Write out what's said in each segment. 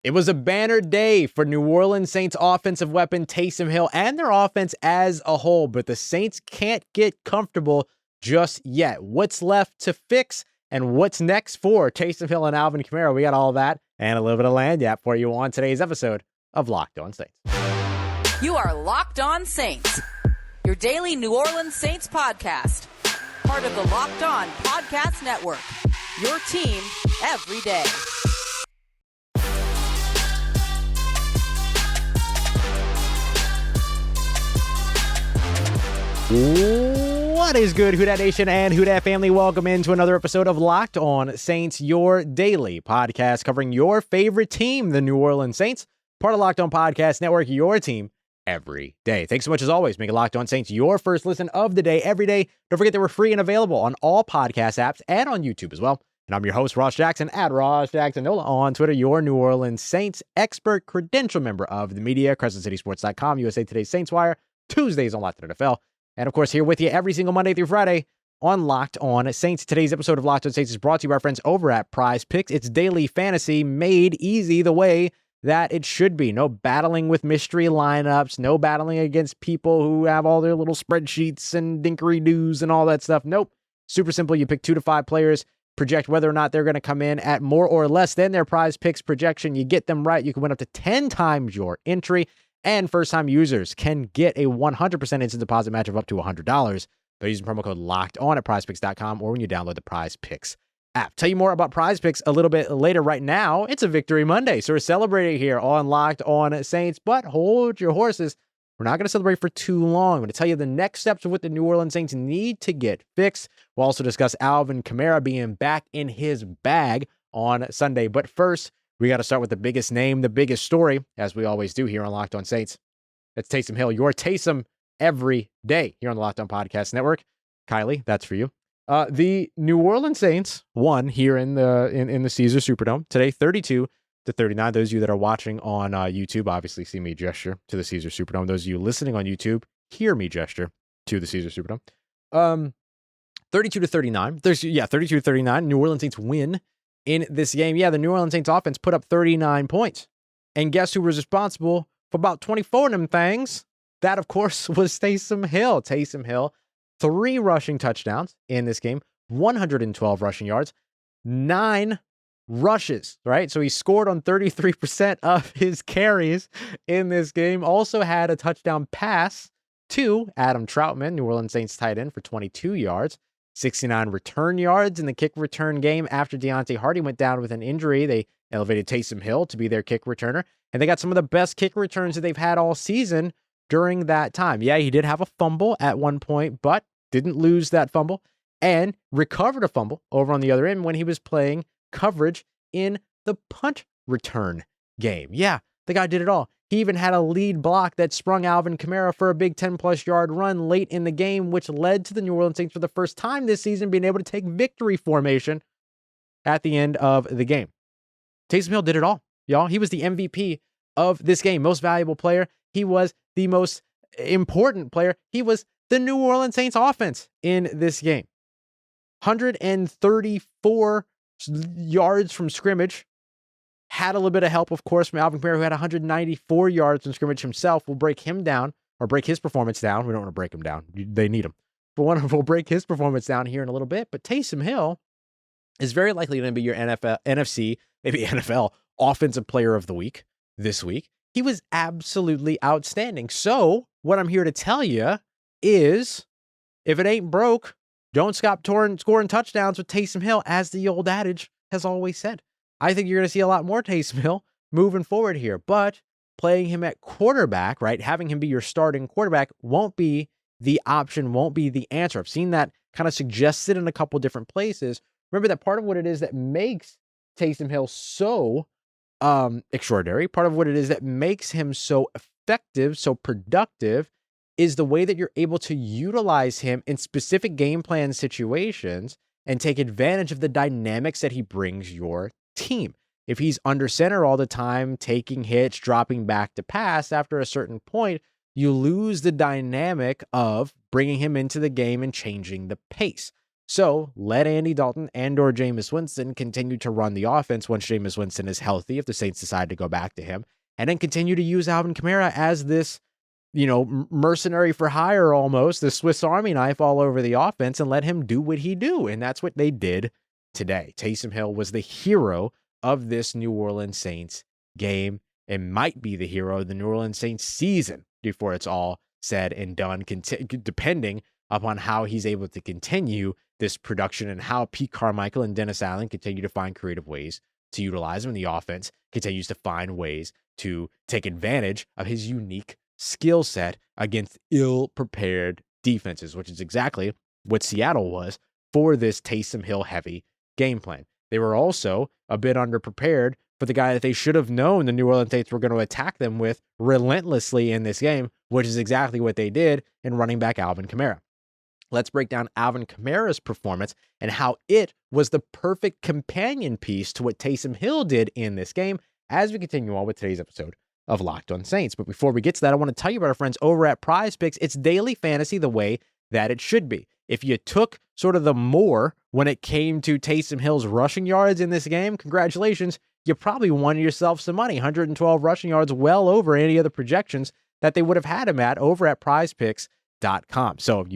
It was a banner day for New Orleans Saints offensive weapon Taysom Hill and their offense as a whole, but the Saints can't get comfortable just yet. What's left to fix and what's next for Taysom Hill and Alvin Kamara? We got all that and a little bit of land yap for you on today's episode of Locked On Saints. You are Locked On Saints, your daily New Orleans Saints podcast, part of the Locked On Podcast Network, your team every day. What is good, Who Dat Nation and Who Dat family? Welcome into another episode of Locked On Saints, your daily podcast covering your favorite team, the New Orleans Saints, part of Locked On Podcast Network, your team every day. Thanks so much as always. Make Locked On Saints your first listen of the day every day. Don't forget that we're free and available on all podcast apps and on YouTube as well. And I'm your host, Ross Jackson, at Ross Jackson Nola on Twitter, your New Orleans Saints expert, credential member of the media, CrescentCitySports.com, USA Today's Saints Wire, Tuesdays on Locked On NFL. And of course, here with you every single Monday through Friday on Locked On Saints. Today's episode of Locked On Saints is brought to you by our friends over at Prize Picks. It's daily fantasy made easy the way that it should be. No battling with mystery lineups, no battling against people who have all their little spreadsheets and dinkery-doos and all that stuff. Nope. Super simple. You pick 2 to 5 players, project whether or not they're going to come in at more or less than their Prize Picks projection. You get them right, you can win up to 10 times your entry. And first-time users can get a 100% instant deposit match of up to $100 by using promo code LOCKEDON at prizepicks.com or when you download the Prize Picks app. Tell you more about Prize Picks a little bit later. Right now, it's a Victory Monday, so we're celebrating here on Locked On Saints, but hold your horses. We're not going to celebrate for too long. I'm going to tell you the next steps of what the New Orleans Saints need to get fixed. We'll also discuss Alvin Kamara being back in his bag on Sunday. But first, we got to start with the biggest name, the biggest story, as we always do here on Locked On Saints. That's Taysom Hill, your Taysom every day here on the Locked On Podcast Network. Kylie, that's for you. The New Orleans Saints won here in the Caesar Superdome today, 32-39. Those of you that are watching on YouTube obviously see me gesture to the Caesar Superdome. Those of you listening on YouTube hear me gesture to the Caesar Superdome. 32-39. 32-39. New Orleans Saints win in this game. Yeah, the New Orleans Saints offense put up 39 points. And guess who was responsible for about 24 of them things? That, of course, was Taysom Hill. Taysom Hill, 3 rushing touchdowns in this game, 112 rushing yards, 9 rushes, right? So he scored on 33% of his carries in this game. Also had a touchdown pass to Adam Troutman, New Orleans Saints tight end, for 22 yards. 69 return yards in the kick return game after Deontay Hardy went down with an injury. They elevated Taysom Hill to be their kick returner, and they got some of the best kick returns that they've had all season during that time. Yeah, he did have a fumble at one point, but didn't lose that fumble and recovered a fumble over on the other end when he was playing coverage in the punt return game. Yeah, the guy did it all. He even had a lead block that sprung Alvin Kamara for a big 10-plus yard run late in the game, which led to the New Orleans Saints for the first time this season being able to take victory formation at the end of the game. Taysom Hill did it all, y'all. He was the MVP of this game, most valuable player. He was the most important player. He was the New Orleans Saints offense in this game. 134 yards from scrimmage. Had a little bit of help, of course, from Alvin Kamara, who had 194 yards in scrimmage himself. We'll break him down, or break his performance down. We don't want to break him down. They need him. But we'll break his performance down here in a little bit. But Taysom Hill is very likely going to be your NFC, maybe NFL, Offensive Player of the Week this week. He was absolutely outstanding. So what I'm here to tell you is, if it ain't broke, don't stop scoring touchdowns with Taysom Hill, as the old adage has always said. I think you're going to see a lot more Taysom Hill moving forward here, but playing him at quarterback, right, having him be your starting quarterback won't be the option, won't be the answer. I've seen that kind of suggested in a couple different places. Remember that part of what it is that makes Taysom Hill so extraordinary, part of what it is that makes him so effective, so productive, is the way that you're able to utilize him in specific game plan situations and take advantage of the dynamics that he brings your team. If he's under center all the time, taking hits, dropping back to pass, after a certain point, you lose the dynamic of bringing him into the game and changing the pace. So let Andy Dalton and or Jameis Winston continue to run the offense once Jameis Winston is healthy, if the Saints decide to go back to him, and then continue to use Alvin Kamara as this, mercenary for hire almost, the Swiss Army knife all over the offense, and let him do what he do. And that's what they did today. Taysom Hill was the hero of this New Orleans Saints game and might be the hero of the New Orleans Saints season before it's all said and done, depending upon how he's able to continue this production and how Pete Carmichael and Dennis Allen continue to find creative ways to utilize him. And the offense continues to find ways to take advantage of his unique skill set against ill-prepared defenses, which is exactly what Seattle was for this Taysom Hill heavy game plan. They were also a bit underprepared for the guy that they should have known the New Orleans Saints were going to attack them with relentlessly in this game, which is exactly what they did in running back Alvin Kamara. Let's break down Alvin Kamara's performance and how it was the perfect companion piece to what Taysom Hill did in this game as we continue on with today's episode of Locked On Saints. But before we get to that, I want to tell you about our friends over at Prize Picks. It's daily fantasy the way that it should be. If you took sort of the more when it came to Taysom Hill's rushing yards in this game, congratulations, you probably won yourself some money. 112 rushing yards, well over any of the projections that they would have had him at over at prizepicks.com. So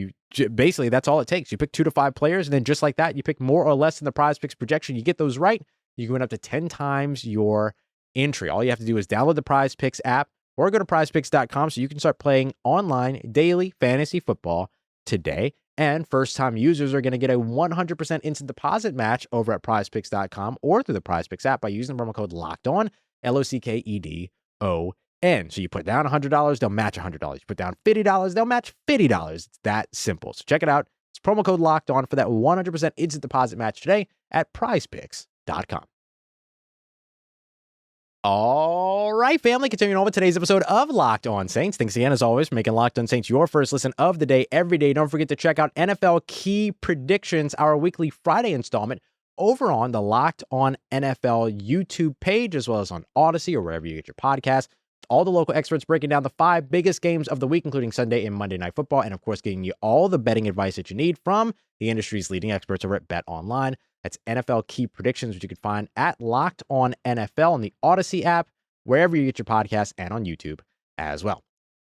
basically, that's all it takes. You pick 2 to 5 players, and then just like that, you pick more or less than the Prize Picks projection. You get those right, you can win up to 10 times your entry. All you have to do is download the Prize Picks app or go to prizepicks.com so you can start playing online daily fantasy football today. And first-time users are going to get a 100% instant deposit match over at prizepicks.com or through the Prize Picks app by using the promo code LOCKEDON, LOCKEDON. So you put down $100, they'll match $100. You put down $50, they'll match $50. It's that simple. So check it out. It's promo code LOCKEDON for that 100% instant deposit match today at prizepicks.com. All right, family, continuing on with today's episode of Locked On Saints. Thanks again, as always, for making Locked On Saints your first listen of the day every day. Don't forget to check out NFL Key Predictions, our weekly Friday installment, over on the Locked On NFL YouTube page, as well as on Odyssey or wherever you get your podcasts. All the local experts breaking down the 5 biggest games of the week, including Sunday and Monday Night Football, and of course, giving you all the betting advice that you need from the industry's leading experts over at Bet Online. That's NFL Key Predictions, which you can find at Locked On NFL on the Odyssey app, wherever you get your podcasts, and on YouTube as well.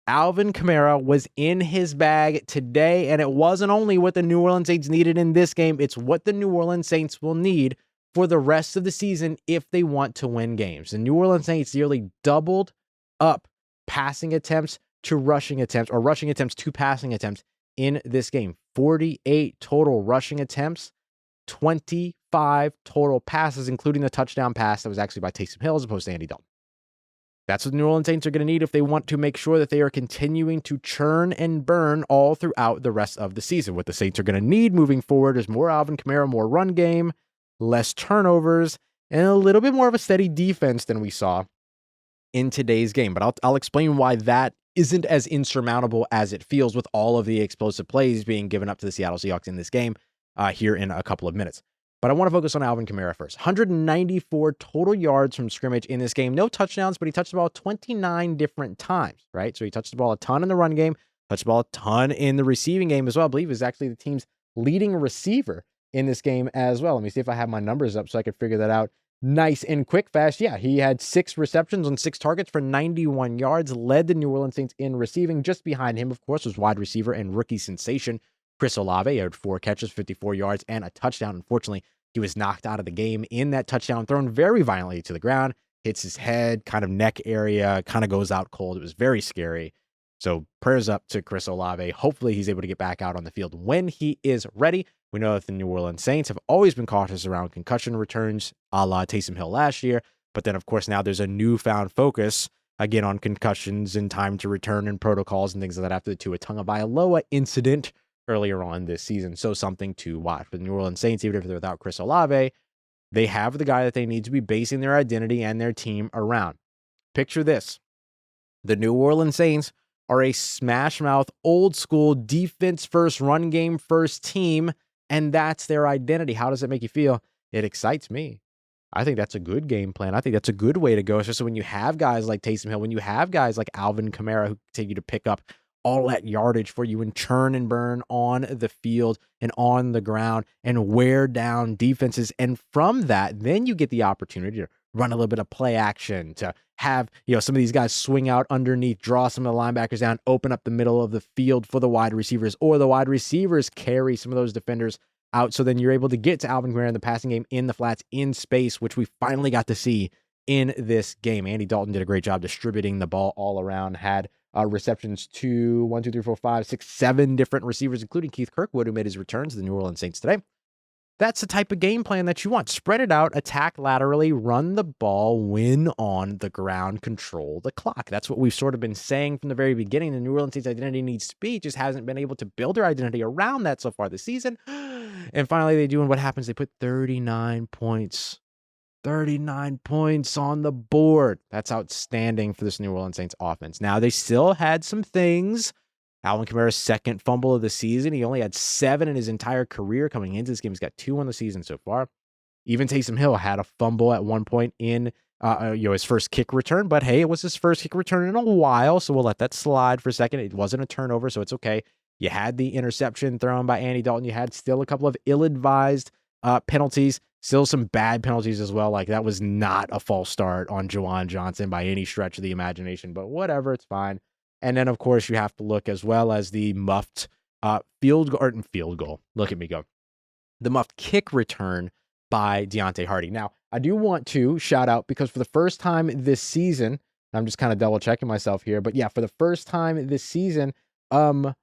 Alvin Kamara was in his bag today, and it wasn't only what the New Orleans Saints needed in this game, it's what the New Orleans Saints will need for the rest of the season if they want to win games. The New Orleans Saints nearly doubled up passing attempts to rushing attempts, or rushing attempts to passing attempts in this game. 48 total rushing attempts, 25 total passes, including the touchdown pass that was actually by Taysom Hill as opposed to Andy Dalton. That's what the New Orleans Saints are going to need if they want to make sure that they are continuing to churn and burn all throughout the rest of the season. What the Saints are going to need moving forward is more Alvin Kamara, more run game, less turnovers, and a little bit more of a steady defense than we saw in today's game. But I'll explain why that isn't as insurmountable as it feels with all of the explosive plays being given up to the Seattle Seahawks in this game here in a couple of minutes. But I want to focus on Alvin Kamara first. 194 total yards from scrimmage in this game. No touchdowns, but he touched the ball 29 different times, right? So he touched the ball a ton in the run game, touched the ball a ton in the receiving game as well. I believe he was actually the team's leading receiver in this game as well. Let me see if I have my numbers up so I could figure that out nice and quick, fast. Yeah, he had 6 receptions on 6 targets for 91 yards, led the New Orleans Saints in receiving. Just behind him, of course, was wide receiver and rookie sensation Chris Olave. He had 4 catches, 54 yards, and a touchdown. Unfortunately, he was knocked out of the game in that touchdown, thrown very violently to the ground, hits his head, kind of neck area, kind of goes out cold. It was very scary. So prayers up to Chris Olave. Hopefully he's able to get back out on the field when he is ready. We know that the New Orleans Saints have always been cautious around concussion returns, a la Taysom Hill last year. But then, of course, now there's a newfound focus, again, on concussions and time to return and protocols and things like that after the Tua Tagovailoa incident earlier on this season. So something to watch. But the New Orleans Saints, even if they're without Chris Olave, they have the guy that they need to be basing their identity and their team around. Picture this. The New Orleans Saints are a smash-mouth, old-school, defense-first, run game-first team, and that's their identity. How does it make you feel? It excites me. I think that's a good game plan. I think that's a good way to go, especially when you have guys like Taysom Hill, when you have guys like Alvin Kamara who continue to pick up all that yardage for you and churn and burn on the field and on the ground and wear down defenses. And from that, then you get the opportunity to run a little bit of play action, to have, some of these guys swing out underneath, draw some of the linebackers down, open up the middle of the field for the wide receivers, or the wide receivers carry some of those defenders out. So then you're able to get to Alvin Kamara in the passing game, in the flats, in space, which we finally got to see in this game. Andy Dalton did a great job distributing the ball all around, had receptions to 7 different receivers, including Keith Kirkwood, who made his return to the New Orleans Saints today. That's the type of game plan that you want. Spread it out, attack laterally, run the ball, win on the ground, control the clock. That's what we've sort of been saying from the very beginning. The New Orleans Saints identity needs speed, just hasn't been able to build their identity around that so far this season. And finally they do, and what happens? They put 39 points. 39 points on the board. That's outstanding for this New Orleans Saints offense. Now, they still had some things. Alvin Kamara's second fumble of the season. He only had 7 in his entire career coming into this game. He's got 2 on the season so far. Even Taysom Hill had a fumble at one point in his first kick return. But hey, it was his first kick return in a while, so we'll let that slide for a second. It wasn't a turnover, so it's okay. You had the interception thrown by Andy Dalton. You had still a couple of ill-advised penalties. Still some bad penalties as well. Like, that was not a false start on Juwan Johnson by any stretch of the imagination, but whatever, it's fine. And then, of course, you have to look as well as the muffed field goal. Look at me go. The muffed kick return by Deontay Hardy. Now, I do want to shout out, because for the first time this season, I'm just kind of double checking myself here, but yeah, for the first time this season, Will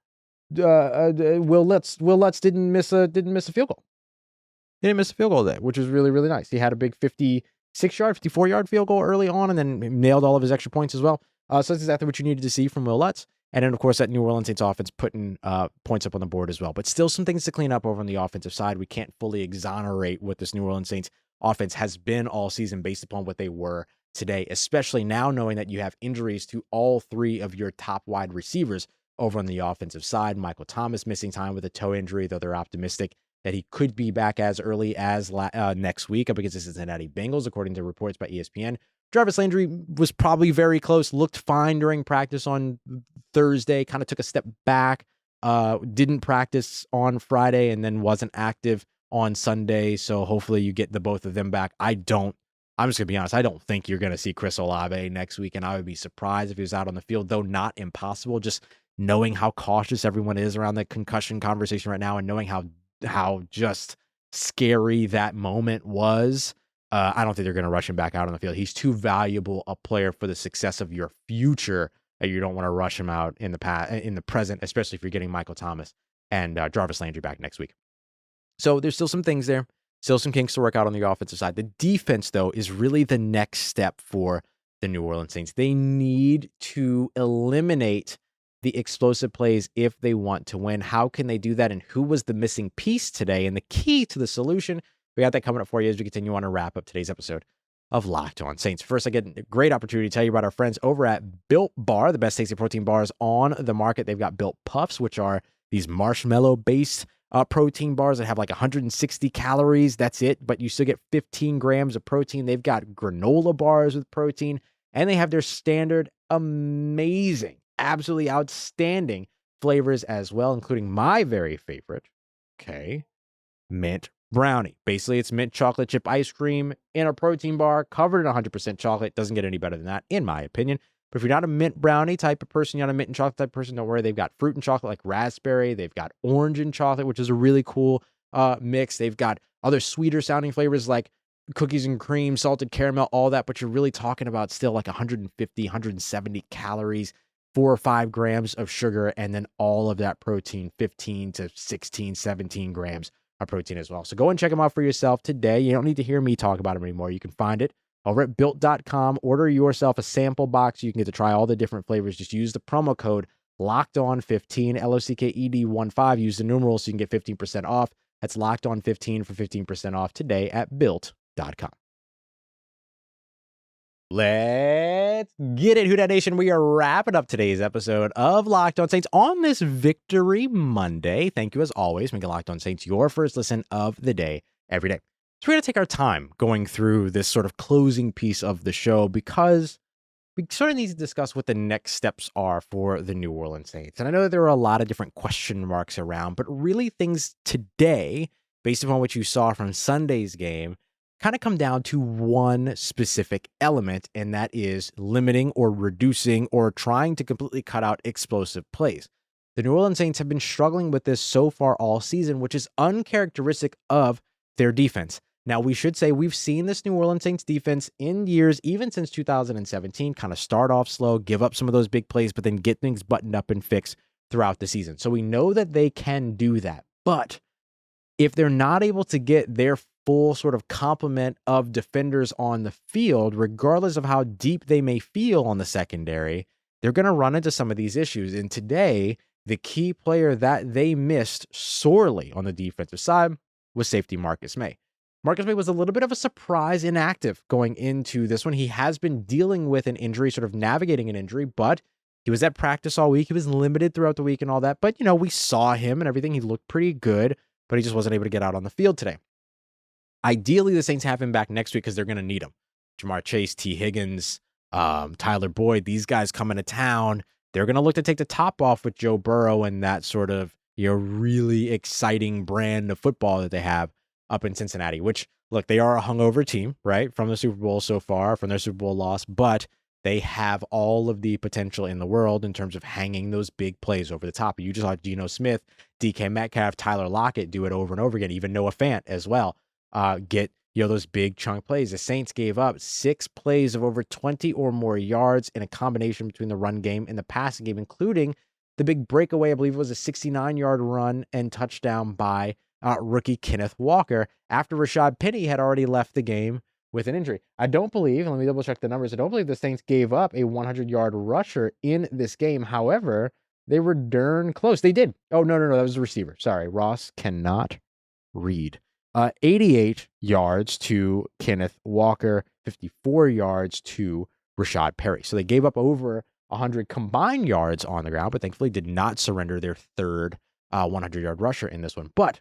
Lutz didn't miss a field goal. He didn't miss a field goal today, which is really, really nice. He had a big 54-yard field goal early on, and then nailed all of his extra points as well. So that's exactly what you needed to see from Will Lutz. And then, of course, that New Orleans Saints offense putting points up on the board as well. But still some things to clean up over on the offensive side. We can't fully exonerate what this New Orleans Saints offense has been all season based upon what they were today, especially now knowing that you have injuries to all 3 of your top wide receivers over on the offensive side. Michael Thomas missing time with a toe injury, though they're optimistic that he could be back as early as next week up against the Cincinnati Bengals, according to reports by ESPN. Jarvis Landry was probably very close, looked fine during practice on Thursday, kind of took a step back, didn't practice on Friday, and then wasn't active on Sunday. So hopefully you get the both of them back. I'm just going to be honest, I don't think you're going to see Chris Olave next week, and I would be surprised if he was out on the field, though not impossible, just knowing how cautious everyone is around the concussion conversation right now and knowing how just scary that moment was. I don't think they're going to rush him back out on the field. He's too valuable a player for the success of your future that you don't want to rush him out in the present, especially if you're getting Michael Thomas and Jarvis Landry back next week. So there's still some things there, still some kinks to work out on the offensive side. The defense, though, is really the next step for the New Orleans Saints. They need to eliminate the explosive plays if they want to win. How can they do that? And who was the missing piece today? And the key to the solution, we got that coming up for you as we continue on to wrap up today's episode of Locked On Saints. First, I get a great opportunity to tell you about our friends over at Built Bar, the best tasty protein bars on the market. They've got Built Puffs, which are these marshmallow-based protein bars that have like 160 calories. That's it, but you still get 15 grams of protein. They've got granola bars with protein, and they have their standard amazing, absolutely outstanding flavors as well, including my very favorite, mint brownie. Basically, it's mint chocolate chip ice cream in a protein bar covered in 100% chocolate. Doesn't get any better than that, in my opinion. But if you're not a mint brownie type of person, you're not a mint and chocolate type of person, don't worry. They've got fruit and chocolate like raspberry. They've got orange and chocolate, which is a really cool mix. They've got other sweeter sounding flavors like cookies and cream, salted caramel, all that. But you're really talking about still like 150, 170 calories, 4 or 5 grams of sugar, and then all of that protein, 15 to 16, 17 grams of protein as well. So go and check them out for yourself today. You don't need to hear me talk about them anymore. You can find it over at built.com. Order yourself a sample box. You can get to try all the different flavors. Just use the promo code LOCKEDON15, LOCKED15. Use the numerals so you can get 15% off. That's LOCKEDON15 for 15% off today at built.com. Let's get it, Who Dat Nation. We are wrapping up today's episode of Locked On Saints on this Victory Monday. Thank you, as always, making Locked On Saints your first listen of the day every day. So we're going to take our time going through this sort of closing piece of the show because we sort of need to discuss what the next steps are for the New Orleans Saints. And I know that there are a lot of different question marks around, but really things today, based upon what you saw from Sunday's game, kind of come down to one specific element, and that is limiting or reducing or trying to completely cut out explosive plays. The New Orleans Saints have been struggling with this so far all season, which is uncharacteristic of their defense. Now, we should say we've seen this New Orleans Saints defense in years, even since 2017, kind of start off slow, give up some of those big plays, but then get things buttoned up and fixed throughout the season. So we know that they can do that. But if they're not able to get their full sort of complement of defenders on the field, regardless of how deep they may feel on the secondary, they're going to run into some of these issues. And today, the key player that they missed sorely on the defensive side was safety Marcus Maye. Marcus Maye was a little bit of a surprise inactive going into this one. He has been dealing with an injury, sort of navigating an injury, but he was at practice all week. He was limited throughout the week and all that. But, we saw him and everything. He looked pretty good, but he just wasn't able to get out on the field today. Ideally, the Saints have him back next week because they're going to need him. Jamar Chase, T. Higgins, Tyler Boyd, these guys coming to town. They're going to look to take the top off with Joe Burrow and that sort of, really exciting brand of football that they have up in Cincinnati, which, look, they are a hungover team, right, from the Super Bowl so far, from their Super Bowl loss, but they have all of the potential in the world in terms of hanging those big plays over the top. You just saw Geno Smith, DK Metcalf, Tyler Lockett do it over and over again, even Noah Fant as well, get those big chunk plays. The Saints gave up 6 plays of over 20 or more yards in a combination between the run game and the passing game, including the big breakaway, I believe it was a 69-yard run and touchdown by rookie Kenneth Walker after Rashad Penny had already left the game with an injury. I don't believe, let me double check the numbers, I don't believe the Saints gave up a 100-yard rusher in this game. However, they were darn close. They did. Oh, no, that was a receiver. Sorry, Ross cannot read. 88 yards to Kenneth Walker, 54 yards to Rashad Penny. So they gave up over 100 combined yards on the ground, but thankfully did not surrender their third 100-yard rusher in this one. But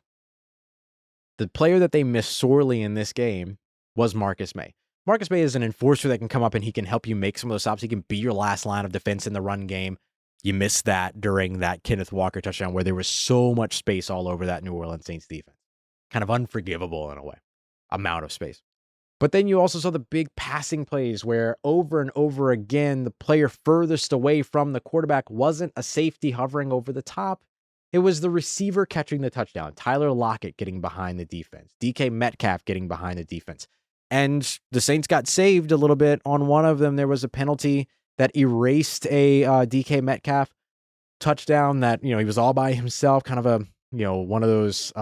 the player that they missed sorely in this game was Marcus Maye. Marcus Maye is an enforcer that can come up and he can help you make some of those stops. He can be your last line of defense in the run game. You missed that during that Kenneth Walker touchdown where there was so much space all over that New Orleans Saints defense. Kind of unforgivable in a way, amount of space. But then you also saw the big passing plays where over and over again, the player furthest away from the quarterback wasn't a safety hovering over the top. It was the receiver catching the touchdown, Tyler Lockett getting behind the defense, DK Metcalf getting behind the defense. And the Saints got saved a little bit. On one of them, there was a penalty that erased a DK Metcalf touchdown that, he was all by himself, kind of a, one of those,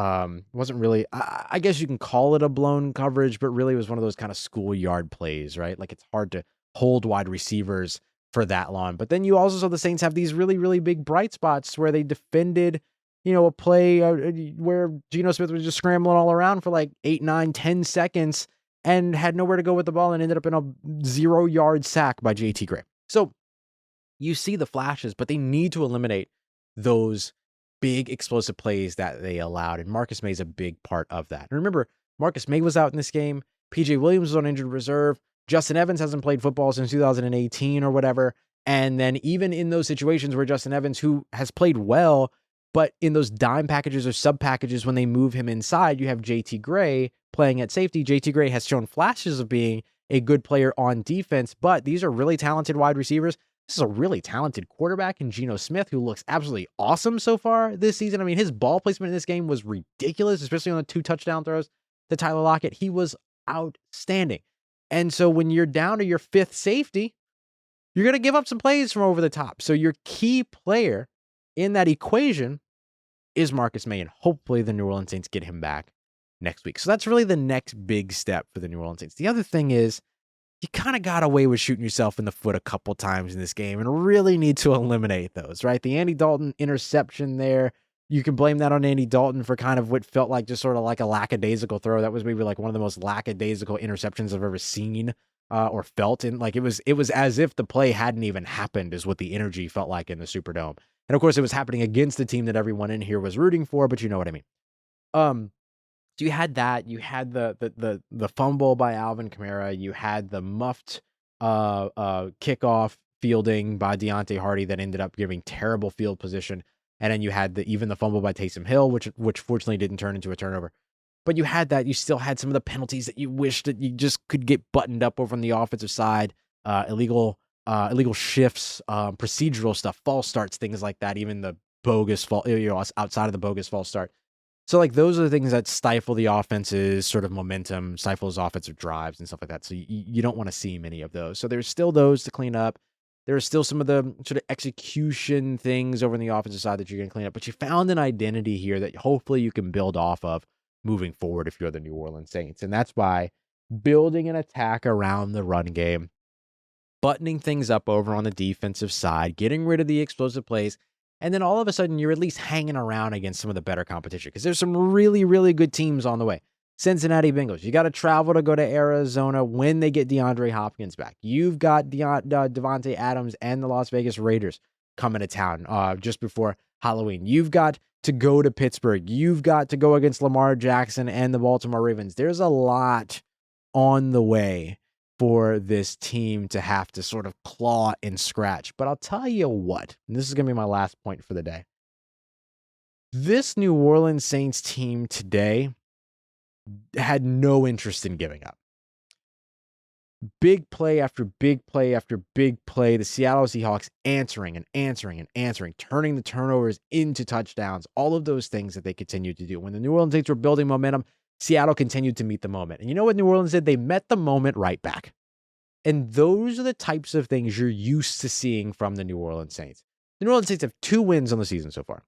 wasn't really, I guess you can call it a blown coverage, but really it was one of those kind of schoolyard plays, right? Like it's hard to hold wide receivers for that long. But then you also saw the Saints have these really, really big bright spots where they defended, a play where Geno Smith was just scrambling all around for like 8, 9, 10 seconds and had nowhere to go with the ball and ended up in a 0-yard sack by JT Gray. So you see the flashes, but they need to eliminate those big explosive plays that they allowed. And Marcus Maye is a big part of that. And remember, Marcus Maye was out in this game. PJ Williams was on injured reserve. Justin Evans hasn't played football since 2018 or whatever. And then even in those situations where Justin Evans, who has played well, but in those dime packages or sub packages, when they move him inside, you have JT Gray playing at safety. JT Gray has shown flashes of being a good player on defense, but these are really talented wide receivers. This is a really talented quarterback in Geno Smith, who looks absolutely awesome so far this season. I mean, his ball placement in this game was ridiculous, especially on the 2 touchdown throws to Tyler Lockett. He was outstanding. And so when you're down to your 5th safety, you're going to give up some plays from over the top. So your key player in that equation is Marcus Maye, and hopefully the New Orleans Saints get him back next week. So that's really the next big step for the New Orleans Saints. The other thing is, you kind of got away with shooting yourself in the foot a couple times in this game and really need to eliminate those, right? The Andy Dalton interception there, you can blame that on Andy Dalton for kind of what felt like just sort of like a lackadaisical throw. That was maybe like one of the most lackadaisical interceptions I've ever seen or felt. And like it was as if the play hadn't even happened is what the energy felt like in the Superdome. And of course it was happening against the team that everyone in here was rooting for, but you know what I mean. So you had that, you had the fumble by Alvin Kamara, you had the muffed kickoff fielding by Deontay Hardy that ended up giving terrible field position. And then you had even the fumble by Taysom Hill, which fortunately didn't turn into a turnover. But you had that. You still had some of the penalties that you wish that you just could get buttoned up over on the offensive side. Illegal shifts, procedural stuff, false starts, things like that. Even the bogus outside of the bogus false start. So like those are the things that stifle the offense's sort of momentum, stifles offensive drives and stuff like that. So you don't want to see many of those. So there's still those to clean up. There's still some of the sort of execution things over on the offensive side that you're going to clean up. But you found an identity here that hopefully you can build off of moving forward if you're the New Orleans Saints. And that's by building an attack around the run game, buttoning things up over on the defensive side, getting rid of the explosive plays, and then all of a sudden you're at least hanging around against some of the better competition because there's some really, really good teams on the way. Cincinnati Bengals, you got to travel to go to Arizona when they get DeAndre Hopkins back. You've got Devontae Adams and the Las Vegas Raiders coming to town just before Halloween. You've got to go to Pittsburgh. You've got to go against Lamar Jackson and the Baltimore Ravens. There's a lot on the way for this team to have to sort of claw and scratch. But I'll tell you what, and this is going to be my last point for the day. This New Orleans Saints team today had no interest in giving up. Big play after big play after big play. The Seattle Seahawks answering, turning the turnovers into touchdowns, all of those things that they continued to do. When the New Orleans Saints were building momentum, Seattle continued to meet the moment. And you know what New Orleans did? They met the moment right back. And those are the types of things you're used to seeing from the New Orleans Saints. The New Orleans Saints have 2 wins on the season so far.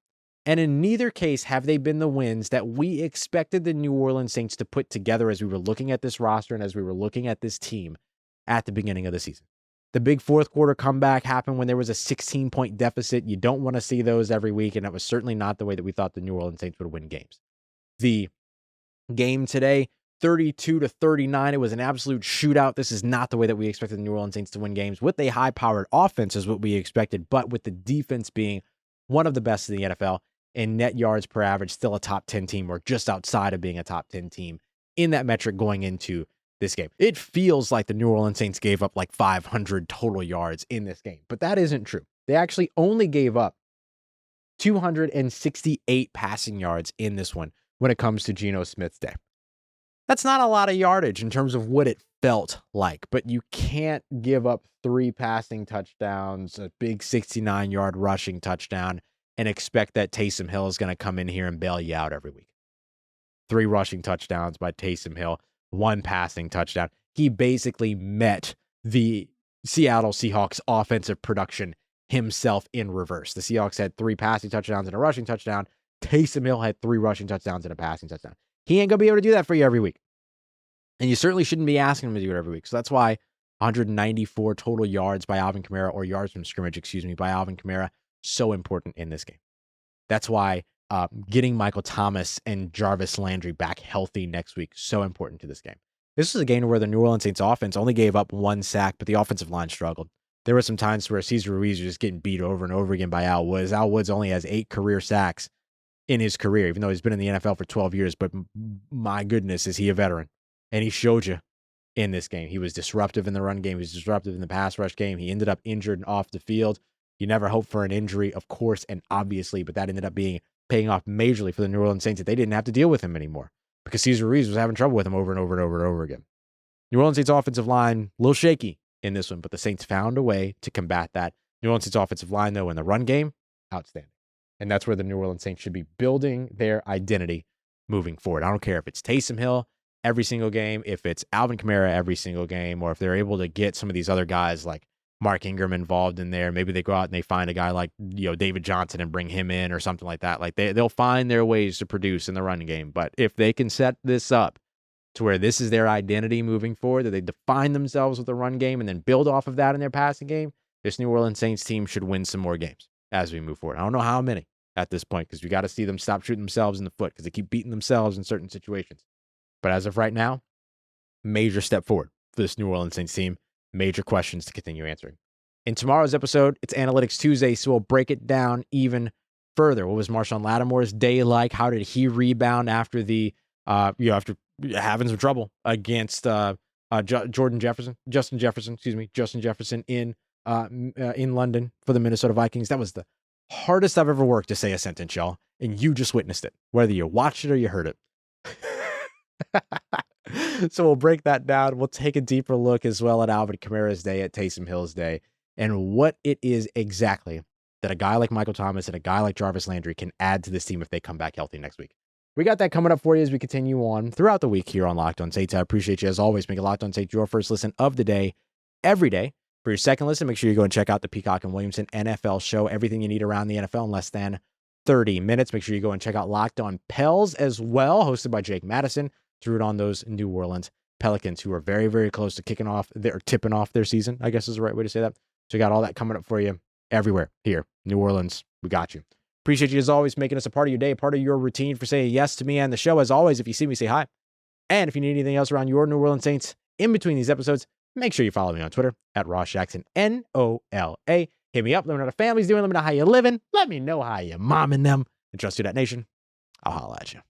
And in neither case have they been the wins that we expected the New Orleans Saints to put together as we were looking at this roster and as we were looking at this team at the beginning of the season. The big fourth quarter comeback happened when there was a 16-point deficit. You don't want to see those every week, and that was certainly not the way that we thought the New Orleans Saints would win games. The game today, 32-39, it was an absolute shootout. This is not the way that we expected the New Orleans Saints to win games. With a high-powered offense is what we expected, but with the defense being one of the best in the NFL, and net yards per average, still a top 10 team or just outside of being a top 10 team in that metric going into this game. It feels like the New Orleans Saints gave up like 500 total yards in this game, but that isn't true. They actually only gave up 268 passing yards in this one when it comes to Geno Smith's day. That's not a lot of yardage in terms of what it felt like, but you can't give up 3 passing touchdowns, a big 69-yard rushing touchdown, and expect that Taysom Hill is going to come in here and bail you out every week. 3 rushing touchdowns by Taysom Hill, 1 passing touchdown. He basically met the Seattle Seahawks offensive production himself in reverse. The Seahawks had 3 passing touchdowns and a rushing touchdown. Taysom Hill had 3 rushing touchdowns and a passing touchdown. He ain't going to be able to do that for you every week. And you certainly shouldn't be asking him to do it every week. So that's why 194 total yards by Alvin Kamara, or yards from scrimmage, by Alvin Kamara, so important in this game. That's why getting Michael Thomas and Jarvis Landry back healthy next week, so important to this game. This is a game where the New Orleans Saints offense only gave up 1 sack, but the offensive line struggled. There were some times where Cesar Ruiz was just getting beat over and over again by Al Woods. Al Woods only has 8 career sacks in his career, even though he's been in the NFL for 12 years. But my goodness, is he a veteran? And he showed you in this game. He was disruptive in the run game. He was disruptive in the pass rush game. He ended up injured and off the field. You never hope for an injury, of course, and obviously, but that ended up paying off majorly for the New Orleans Saints that they didn't have to deal with him anymore because Cesar Ruiz was having trouble with him over and over and over and over again. New Orleans Saints offensive line, a little shaky in this one, but the Saints found a way to combat that. New Orleans Saints offensive line, though, in the run game, outstanding. And that's where the New Orleans Saints should be building their identity moving forward. I don't care if it's Taysom Hill every single game, if it's Alvin Kamara every single game, or if they're able to get some of these other guys like Mark Ingram involved in there. Maybe they go out and they find a guy like David Johnson and bring him in or something like that. Like they'll find their ways to produce in the running game. But if they can set this up to where this is their identity moving forward, that they define themselves with the run game and then build off of that in their passing game, this New Orleans Saints team should win some more games as we move forward. I don't know how many at this point because we got to see them stop shooting themselves in the foot because they keep beating themselves in certain situations. But as of right now, major step forward for this New Orleans Saints team. Major questions to continue answering. In tomorrow's episode, it's Analytics Tuesday, so we'll break it down even further. What was Marshawn Lattimore's day like? How did he rebound after after having some trouble against Justin Jefferson in London for the Minnesota Vikings. That was the hardest I've ever worked to say a sentence, y'all, and you just witnessed it, whether you watched it or you heard it. So we'll break that down. We'll take a deeper look as well at Alvin Kamara's day, at Taysom Hill's day, and what it is exactly that a guy like Michael Thomas and a guy like Jarvis Landry can add to this team if they come back healthy next week. We got that coming up for you as we continue on throughout the week here on Locked On Saints. I appreciate you as always. Make Locked On Saints your first listen of the day every day. For your second listen, make sure you go and check out the Peacock and Williamson NFL show. Everything you need around the NFL in less than 30 minutes. Make sure you go and check out Locked On Pels as well, hosted by Jake Madison, to root on those New Orleans Pelicans, who are very, very close to tipping off their season, I guess is the right way to say that. So we got all that coming up for you everywhere here. New Orleans, we got you. Appreciate you as always making us a part of your day, part of your routine, for saying yes to me and the show. As always, if you see me, say hi. And if you need anything else around your New Orleans Saints in between these episodes, make sure you follow me on Twitter at Ross Jackson, NOLA. Hit me up. Let me know how the family's doing. Let me know how you're living. Let me know how you're momming them. And trust you, that nation. I'll holla at you.